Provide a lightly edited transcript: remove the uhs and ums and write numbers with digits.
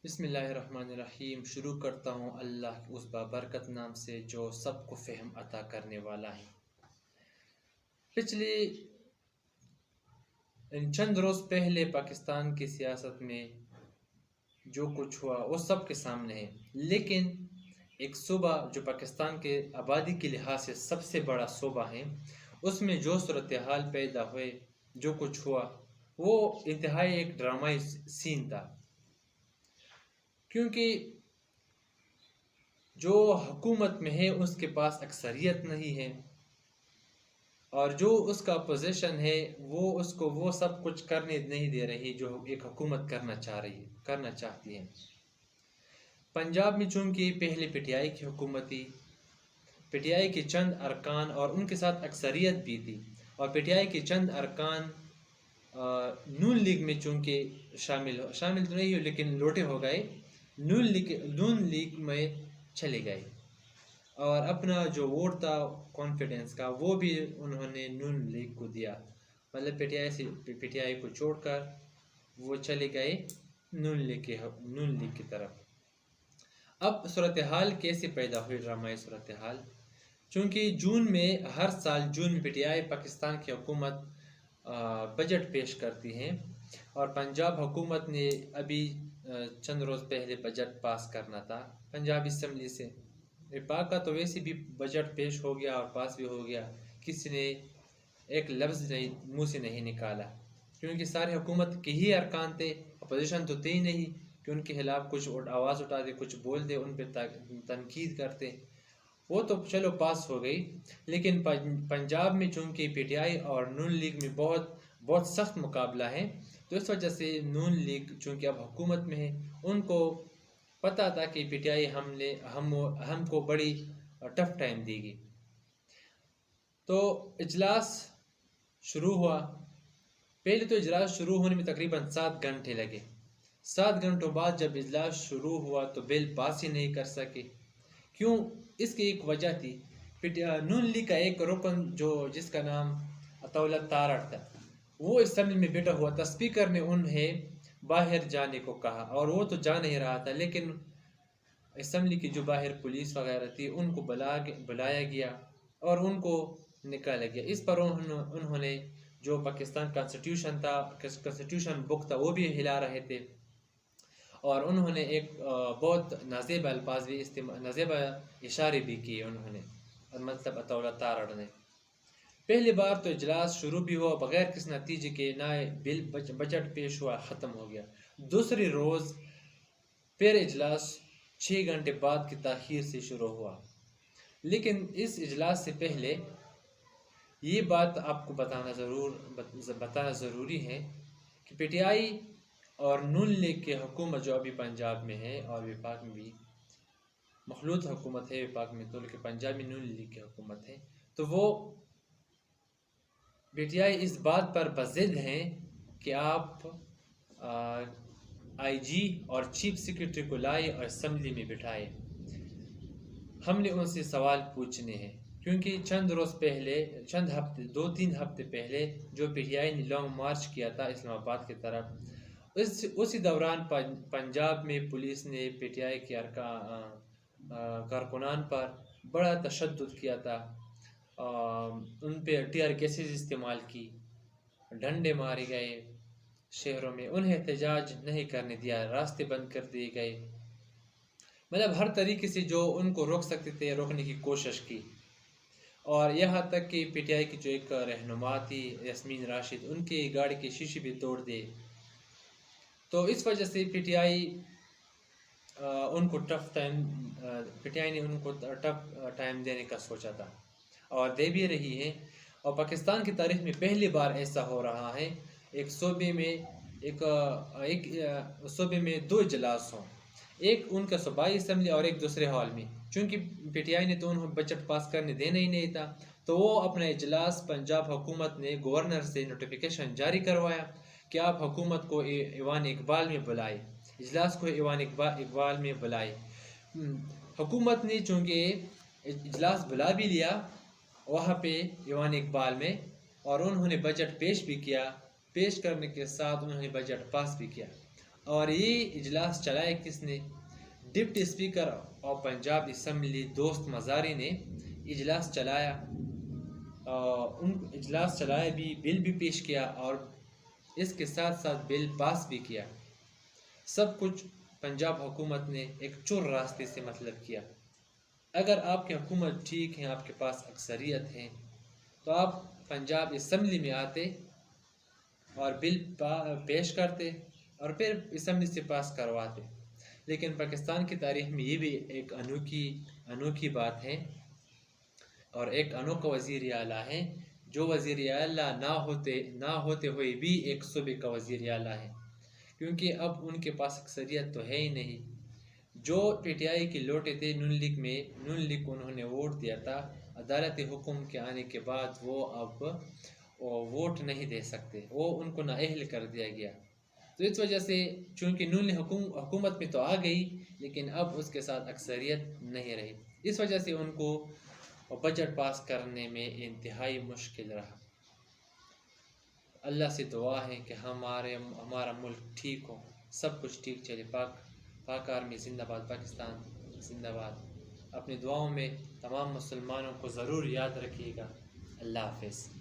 بسم اللہ الرحمن الرحیم۔ شروع کرتا ہوں اللہ کے اس بابرکت نام سے جو سب کو فہم عطا کرنے والا ہے۔ پچھلے چند روز پہلے پاکستان کی سیاست میں جو کچھ ہوا وہ سب کے سامنے ہے، لیکن ایک صوبہ جو پاکستان کے آبادی کے لحاظ سے سب سے بڑا صوبہ ہے، اس میں جو صورتحال پیدا ہوئے، جو کچھ ہوا، وہ انتہائی ایک ڈرامائی سین تھا، کیونکہ جو حکومت میں ہے اس کے پاس اکثریت نہیں ہے، اور جو اس کا اپوزیشن ہے وہ اس کو وہ سب کچھ کرنے نہیں دے رہی جو ایک حکومت کرنا چاہتی ہے۔ پنجاب میں چونکہ پہلے پی ٹی آئی کی حکومت تھی، پی ٹی آئی کے چند ارکان اور ان کے ساتھ اکثریت بھی تھی، اور پی ٹی آئی کے چند ارکان نون لیگ میں چونکہ شامل تو نہیں ہوئے لیکن لوٹے ہو گئے، نون لیگ میں چلے گئے، اور اپنا جو ووٹ تھا کانفیڈنس کا وہ بھی انہوں نے نون لیگ کو دیا، مطلب پی ٹی آئی کو چھوڑ کر وہ چلے گئے نون لیگ کی طرف۔ اب صورتحال کیسے پیدا ہوئی، ڈرامائی صورتحال؟ چونکہ جون میں ہر سال جون میں پی ٹی آئی پاکستان کی حکومت بجٹ پیش کرتی ہے، اور پنجاب حکومت نے ابھی چند روز پہلے بجٹ پاس کرنا تھا پنجاب اسمبلی سے۔ وفاق کا تو ویسے بھی بجٹ پیش ہو گیا اور پاس بھی ہو گیا، کسی نے ایک لفظ منہ سے نہیں نکالا، کیونکہ سارے حکومت کے ہی ارکان تھے، اپوزیشن تو تھی نہیں کہ ان کے خلاف کچھ آواز اٹھاتے، کچھ بول دے، ان پہ تنقید کرتے، وہ تو چلو پاس ہو گئی۔ لیکن پنجاب میں چونکہ پی ٹی آئی اور نون لیگ میں بہت سخت مقابلہ ہے، تو اس وجہ سے نون لیگ چونکہ اب حکومت میں ہے، ان کو پتہ تھا کہ پی ٹی آئی ہم کو بڑی ٹف ٹائم دے گی، تو اجلاس شروع ہوا۔ پہلے تو اجلاس شروع ہونے میں تقریباً 7 گھنٹے لگے۔ 7 گھنٹوں بعد جب اجلاس شروع ہوا تو بل پاس ہی نہیں کر سکے۔ کیوں؟ اس کی ایک وجہ تھی، نون لیگ کا ایک رکن جس کا نام اطولہ تارڑ تھا، وہ اسمبلی میں بیٹھا ہوا تھا، اسپیکر نے انہیں باہر جانے کو کہا، اور وہ تو جا نہیں رہا تھا، لیکن اسمبلی کی جو باہر پولیس وغیرہ تھی ان کو بلایا گیا اور ان کو نکالا گیا۔ اس پر انہوں نے جو پاکستان کانسٹیٹیوشن بک تھا وہ بھی ہلا رہے تھے، اور انہوں نے ایک بہت نازیب الفاظ بھی نازیب اشارے بھی کیے انہوں نے، مطلب اطولہ تارڑ نے۔ پہلی بار تو اجلاس شروع بھی ہوا بغیر کسی نتیجے کے، نہ بل بجٹ پیش ہوا، ختم ہو گیا۔ دوسری روز پھر اجلاس 6 گھنٹے بعد کی تاخیر سے شروع ہوا۔ لیکن اس اجلاس سے پہلے یہ بات آپ کو بتانا ضروری ہے کہ پی ٹی آئی اور نون لیگ کی حکومت جو ابھی پنجاب میں ہے، اور وفاق میں بھی مخلوط حکومت ہے، وفاق میں تو لیکن پنجاب میں نون لیگ کی حکومت ہے، تو وہ پی ٹی آئی اس بات پر بضد ہیں کہ آپ آئی جی اور چیف سیکرٹری کو لائے اور اسمبلی میں بٹھائے، ہم نے ان سے سوال پوچھنے ہیں، کیونکہ چند روز پہلے 2-3 ہفتے پہلے جو پی ٹی آئی نے لانگ مارچ کیا تھا اسلام آباد کی طرف، اسی دوران پنجاب میں پولیس نے پی ٹی آئی کے کارکنان پر بڑا تشدد کیا تھا، ان پہ ٹیئر گیسز استعمال کی، ڈنڈے مارے گئے شہروں میں، انہیں احتجاج نہیں کرنے دیا، راستے بند کر دیے گئے، مطلب ہر طریقے سے جو ان کو روک سکتے تھے روکنے کی کوشش کی، اور یہاں تک کہ پی ٹی آئی کی جو ایک رہنما تھی یاسمین راشد، ان کی گاڑی کے شیشے بھی توڑ دیے۔ تو اس وجہ سے پی ٹی آئی نے ان کو ٹف ٹائم دینے کا سوچا تھا، اور دے بھی رہی ہے، اور پاکستان کی تاریخ میں پہلی بار ایسا ہو رہا ہے ایک صوبے میں 2 اجلاس ہوں، ایک ان کا صوبائی اسمبلی اور ایک دوسرے ہال میں، چونکہ پی ٹی آئی نے تو انہیں بجٹ پاس کرنے دینا ہی نہیں تھا، تو وہ اپنا اجلاس پنجاب حکومت نے گورنر سے نوٹیفیکیشن جاری کروایا کہ آپ حکومت کو ایوان اقبال میں بلائے، اجلاس کو ایوان اقبال میں بلائے۔ حکومت نے چونکہ اجلاس بلا بھی لیا وہاں پہ ایوان اقبال میں، اور انہوں نے بجٹ پیش بھی کیا، پیش کرنے کے ساتھ انہوں نے بجٹ پاس بھی کیا، اور یہ اجلاس چلایا کس نے؟ Deputy speaker of Punjab assembly دوست مزاری نے اجلاس چلایا، اجلاس چلایا بھی، بل بھی پیش کیا اور اس کے ساتھ ساتھ بل پاس بھی کیا۔ سب کچھ پنجاب حکومت نے ایک چور راستے سے مطلب کیا۔ اگر آپ کی حکومت ٹھیک ہے، آپ کے پاس اکثریت ہے، تو آپ پنجاب اسمبلی میں آتے اور بل پیش کرتے اور پھر اسمبلی سے پاس کرواتے۔ لیکن پاکستان کی تاریخ میں یہ بھی ایک انوکھی بات ہے اور ایک انوکھا وزیر اعلیٰ ہے، جو وزیر اعلیٰ نہ ہوتے ہوئے بھی ایک صوبے کا وزیر اعلیٰ ہے، کیونکہ اب ان کے پاس اکثریت تو ہے ہی نہیں۔ جو پی ٹی آئی کے لوٹے تھے نون لیگ کو انہوں نے ووٹ دیا تھا، عدالت حکم کے آنے کے بعد وہ اب ووٹ نہیں دے سکتے، وہ ان کو نااہل کر دیا گیا۔ تو اس وجہ سے چونکہ نون لیگ حکومت میں تو آ گئی، لیکن اب اس کے ساتھ اکثریت نہیں رہی، اس وجہ سے ان کو بجٹ پاس کرنے میں انتہائی مشکل رہا۔ اللہ سے دعا ہے کہ ہمارا ملک ٹھیک ہو، سب کچھ ٹھیک چلے۔ پاک آرمی زندہ باد، پاکستان زندہ باد۔ اپنی دعاؤں میں تمام مسلمانوں کو ضرور یاد رکھیے گا۔ اللہ حافظ۔